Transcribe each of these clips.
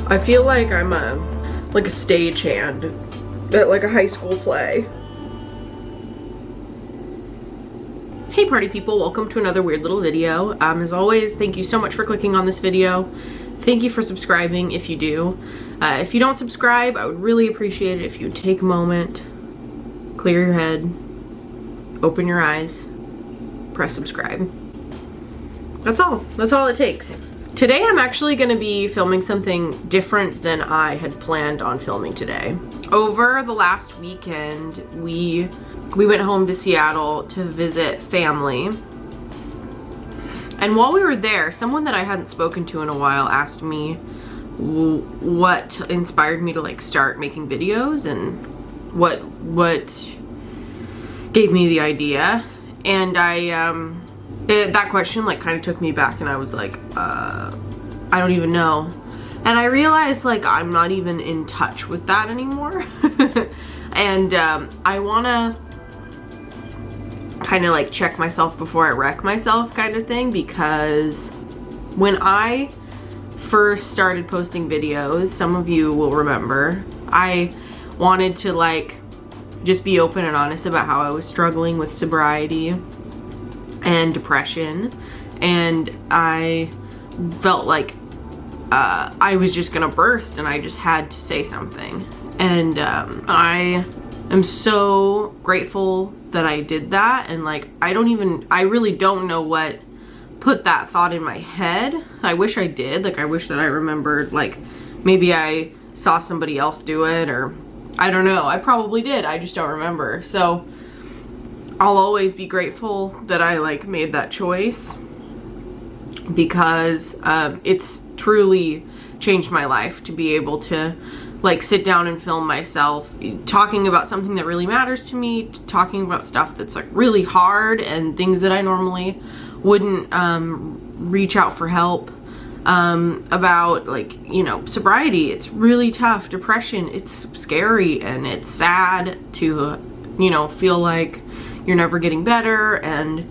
I feel like I'm like a stagehand at like a high school play. Hey party people, welcome to another weird little video. As always, thank you so much for clicking on this video. Thank you for subscribing if you do. If you don't subscribe, I would really appreciate it if you would take a moment, clear your head, open your eyes, press subscribe. That's all it takes. Today I'm actually going to be filming something different than I had planned on filming today. Over the last weekend, we went home to Seattle to visit family. And while we were there, someone that I hadn't spoken to in a while asked me what inspired me to like start making videos and what gave me the idea. And that question like kind of took me back, and I was like, I don't even know. And I realized like I'm not even in touch with that anymore. And I wanna kind of like check myself before I wreck myself kind of thing, because when I first started posting videos, some of you will remember, I wanted to like just be open and honest about how I was struggling with sobriety and depression, and I felt like I was just gonna burst, and I just had to say something. And I am so grateful that I did that, and like I really don't know what put that thought in my head. I wish I did. Like I wish that I remembered, like maybe I saw somebody else do it, or I don't know. I probably did. I just don't remember. So I'll always be grateful that I like made that choice, because it's truly changed my life to be able to like sit down and film myself talking about something that really matters to me, talking about stuff that's like really hard and things that I normally wouldn't reach out for help about, like, you know, sobriety. It's really tough. Depression, it's scary, and it's sad to, you know, feel like you're never getting better. And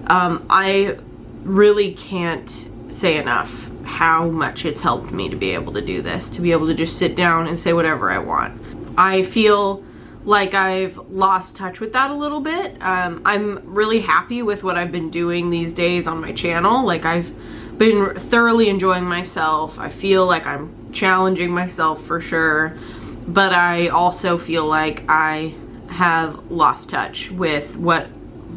I really can't say enough how much it's helped me to be able to do this, to be able to just sit down and say whatever I want. I feel like I've lost touch with that a little bit. I'm really happy with what I've been doing these days on my channel. Like I've been thoroughly enjoying myself. I feel like I'm challenging myself for sure, but I also feel like I have lost touch with what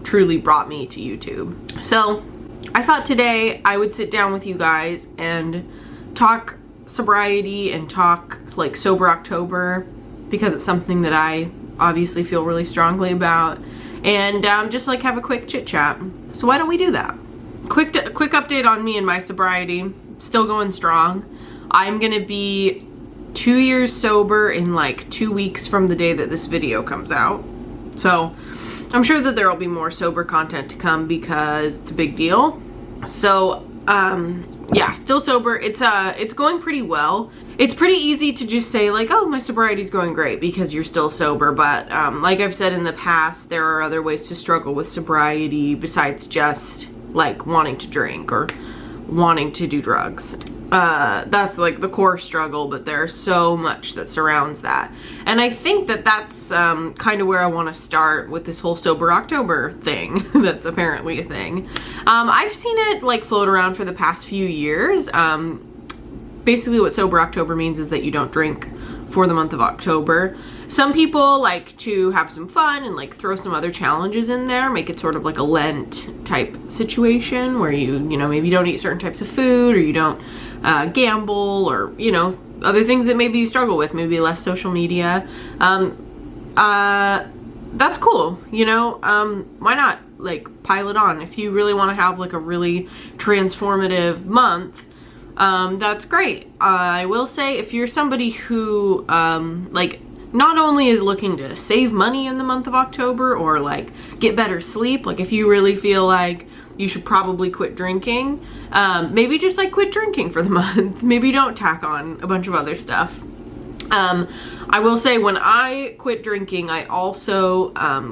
truly brought me to YouTube. So I thought today I would sit down with you guys and talk sobriety and talk like Sober October, because it's something that I obviously feel really strongly about, and just like have a quick chit chat. So why don't we do that? Quick update on me and my sobriety. Still going strong. I'm gonna be 2 years sober in like 2 weeks from the day that this video comes out. So I'm sure that there will be more sober content to come because it's a big deal. So yeah, still sober. It's going pretty well. It's pretty easy to just say like, oh, my sobriety's going great because you're still sober. But like I've said in the past, there are other ways to struggle with sobriety besides just like wanting to drink or wanting to do drugs. That's like the core struggle, but there's so much that surrounds that. And I think that that's kind of where I want to start with this whole Sober October thing that's apparently a thing. I've seen it like float around for the past few years. Basically what Sober October means is that you don't drink for the month of October. Some people like to have some fun and like throw some other challenges in there, make it sort of like a Lent type situation where you know, maybe don't eat certain types of food, or you don't gamble, or, you know, other things that maybe you struggle with, maybe less social media. That's cool, you know. Why not like pile it on? If you really want to have like a really transformative month, that's great. I will say, if you're somebody who like not only is looking to save money in the month of October or like get better sleep, like if you really feel like you should probably quit drinking, maybe just like quit drinking for the month. Maybe don't tack on a bunch of other stuff. I will say, when I quit drinking, I also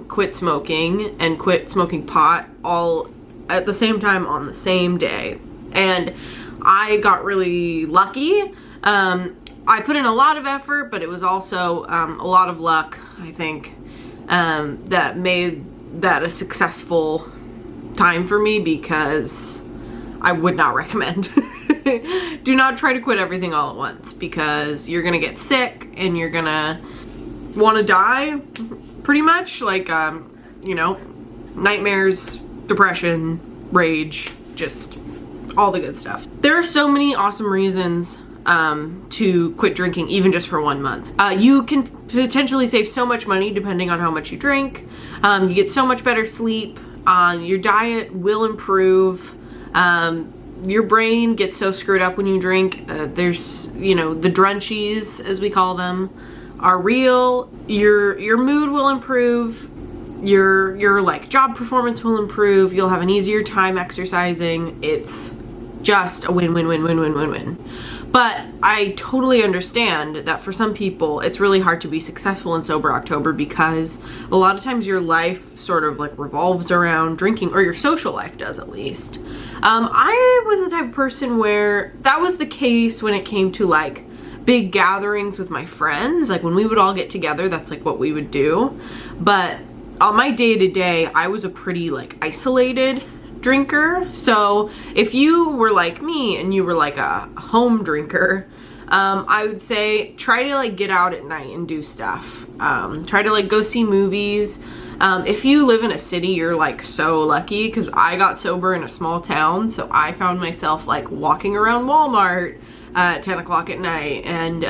quit smoking and quit smoking pot all at the same time on the same day. And I got really lucky. I put in a lot of effort, but it was also a lot of luck, I think, that made that a successful time for me, because I would not recommend. Do not try to quit everything all at once, because you're gonna get sick and you're gonna want to die, pretty much. Like, you know, nightmares, depression, rage, just all the good stuff. There are so many awesome reasons to quit drinking, even just for 1 month. You can potentially save so much money depending on how much you drink. You get so much better sleep. Your diet will improve. Your brain gets so screwed up when you drink. There's, you know, the drunchies, as we call them, are real. Your mood will improve. Your like job performance will improve. You'll have an easier time exercising. It's just a win-win-win-win-win-win-win. But I totally understand that for some people it's really hard to be successful in Sober October, because a lot of times your life sort of like revolves around drinking, or your social life does, at least. I was the type of person where that was the case when it came to like big gatherings with my friends. Like when we would all get together, that's like what we would do. But on my day-to-day, I was a pretty like isolated drinker. So if you were like me and you were like a home drinker, I would say try to like get out at night and do stuff. Try to like go see movies. If you live in a city, you're like so lucky, because I got sober in a small town, so I found myself like walking around Walmart at 10 o'clock at night, and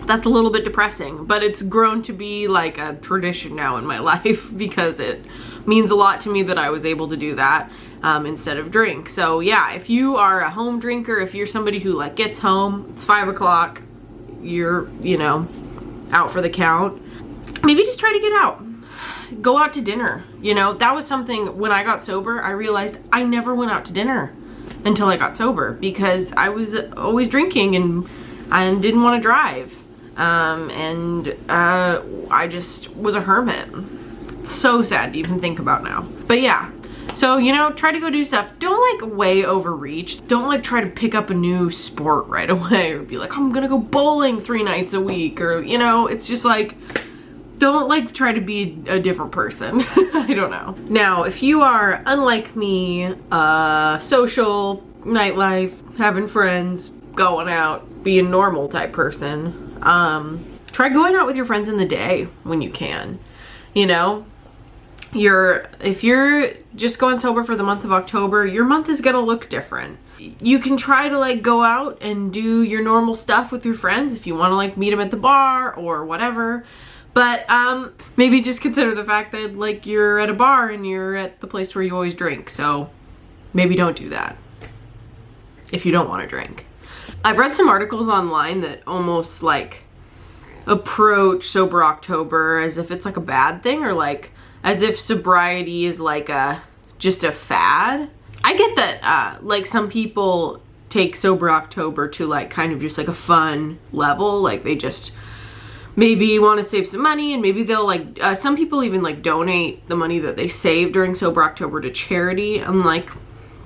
that's a little bit depressing, but it's grown to be like a tradition now in my life, because it means a lot to me that I was able to do that instead of drink. So yeah, if you are a home drinker, if you're somebody who like gets home, it's 5 o'clock, you're, you know, out for the count, maybe just try to get out. Go out to dinner. You know, that was something when I got sober, I realized I never went out to dinner until I got sober, because I was always drinking and I didn't want to drive. I just was a hermit. It's so sad to even think about now. But yeah, so, you know, try to go do stuff. Don't like way overreach. Don't like try to pick up a new sport right away, or be like, I'm gonna go bowling 3 nights a week, or, you know, it's just like, don't like try to be a different person. I don't know. Now, if you are, unlike me, social, nightlife, having friends, going out, be a normal type person, try going out with your friends in the day when you can. You know, if you're just going sober for the month of October, your month is gonna look different. You can try to like go out and do your normal stuff with your friends if you want to like meet them at the bar or whatever. But maybe just consider the fact that like you're at a bar and you're at the place where you always drink. So maybe don't do that if you don't want to drink. I've read some articles online that almost like approach Sober October as if it's like a bad thing, or like as if sobriety is like just a fad. I get that like some people take Sober October to like kind of just like a fun level, like they just maybe want to save some money, and maybe they'll like some people even like donate the money that they save during Sober October to charity. I'm like,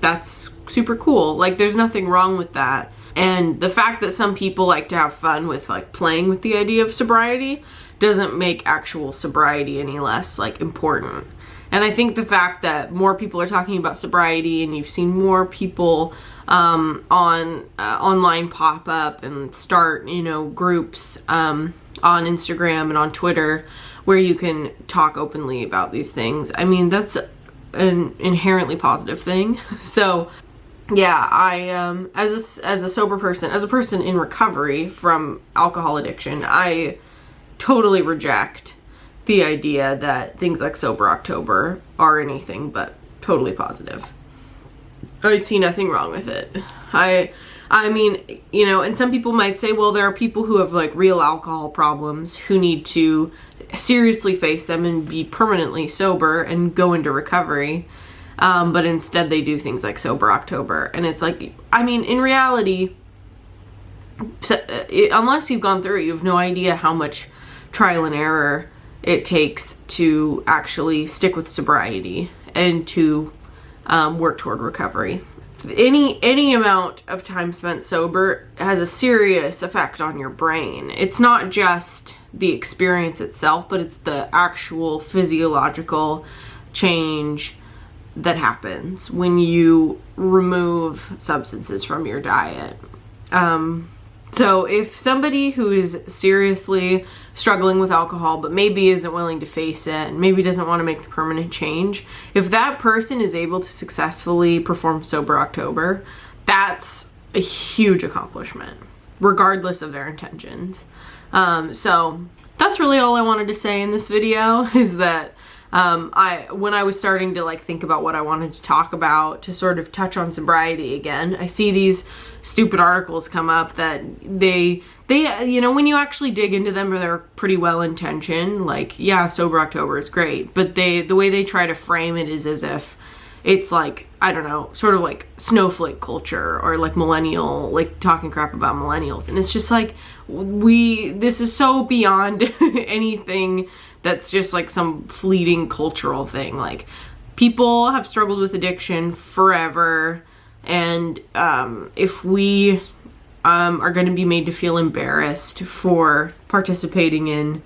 that's super cool. Like there's nothing wrong with that. And the fact that some people like to have fun with like playing with the idea of sobriety doesn't make actual sobriety any less like important. And I think the fact that more people are talking about sobriety, and you've seen more people on online pop up and start, you know, groups on Instagram and on Twitter where you can talk openly about these things. I mean, that's an inherently positive thing. So yeah, I as a sober person, as a person in recovery from alcohol addiction, I totally reject the idea that things like Sober October are anything but totally positive. I see nothing wrong with it. I mean, you know, and some people might say, well, there are people who have like real alcohol problems who need to seriously face them and be permanently sober and go into recovery. But instead they do things like Sober October. And it's like, I mean, in reality, unless you've gone through it, you have no idea how much trial and error it takes to actually stick with sobriety and to work toward recovery. any amount of time spent sober has a serious effect on your brain. It's not just the experience itself, but it's the actual physiological change that happens when you remove substances from your diet. So if somebody who is seriously struggling with alcohol, but maybe isn't willing to face it, and maybe doesn't want to make the permanent change, if that person is able to successfully perform Sober October, that's a huge accomplishment, regardless of their intentions. So that's really all I wanted to say in this video, is that when I was starting to like think about what I wanted to talk about, to sort of touch on sobriety again, I see these stupid articles come up that they you know, when you actually dig into them, they're pretty well intentioned. Like, yeah, Sober October is great, but the way they try to frame it is as if it's like, I don't know, sort of like snowflake culture, or like millennial, like talking crap about millennials. And it's just like, this is so beyond anything that's just like some fleeting cultural thing. Like, people have struggled with addiction forever, and if we are going to be made to feel embarrassed for participating in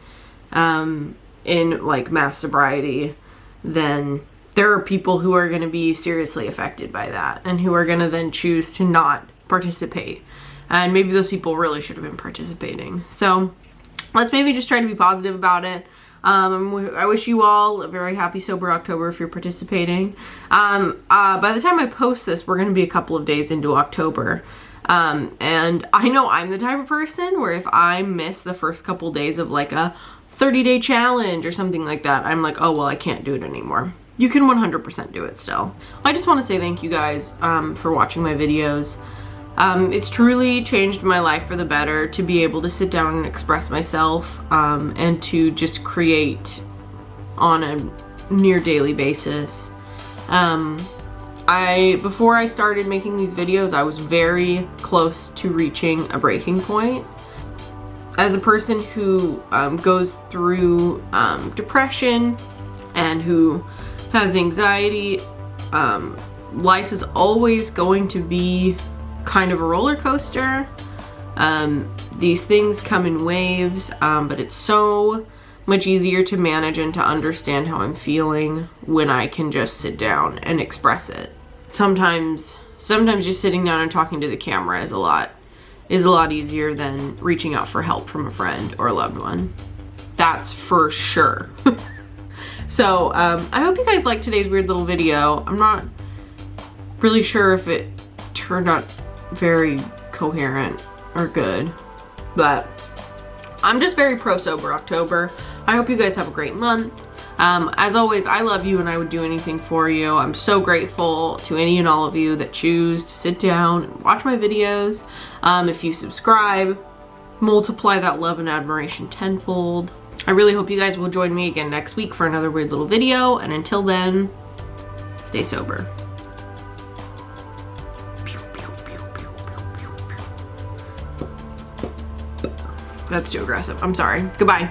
like mass sobriety, then there are people who are going to be seriously affected by that, and who are going to then choose to not participate. And maybe those people really should have been participating. So let's maybe just try to be positive about it. I wish you all a very happy Sober October if you're participating. By the time I post this, we're going to be a couple of days into October. And I know I'm the type of person where if I miss the first couple days of like a 30-day challenge or something like that, I'm like, oh, well, I can't do it anymore. You can 100% do it still. I just want to say thank you guys for watching my videos. It's truly changed my life for the better to be able to sit down and express myself, and to just create on a near daily basis. Before I started making these videos, I was very close to reaching a breaking point. As a person who goes through depression and who has anxiety, life is always going to be kind of a roller coaster. These things come in waves, but it's so much easier to manage and to understand how I'm feeling when I can just sit down and express it. Sometimes just sitting down and talking to the camera is a lot easier than reaching out for help from a friend or a loved one. That's for sure. So I hope you guys liked today's weird little video. I'm not really sure if it turned out very coherent or good, but I'm just very pro Sober October. I hope you guys have a great month. As always, I love you and I would do anything for you. I'm so grateful to any and all of you that choose to sit down and watch my videos. If you subscribe, multiply that love and admiration tenfold. I really hope you guys will join me again next week for another weird little video, and until then, stay sober. That's too aggressive. I'm sorry. Goodbye.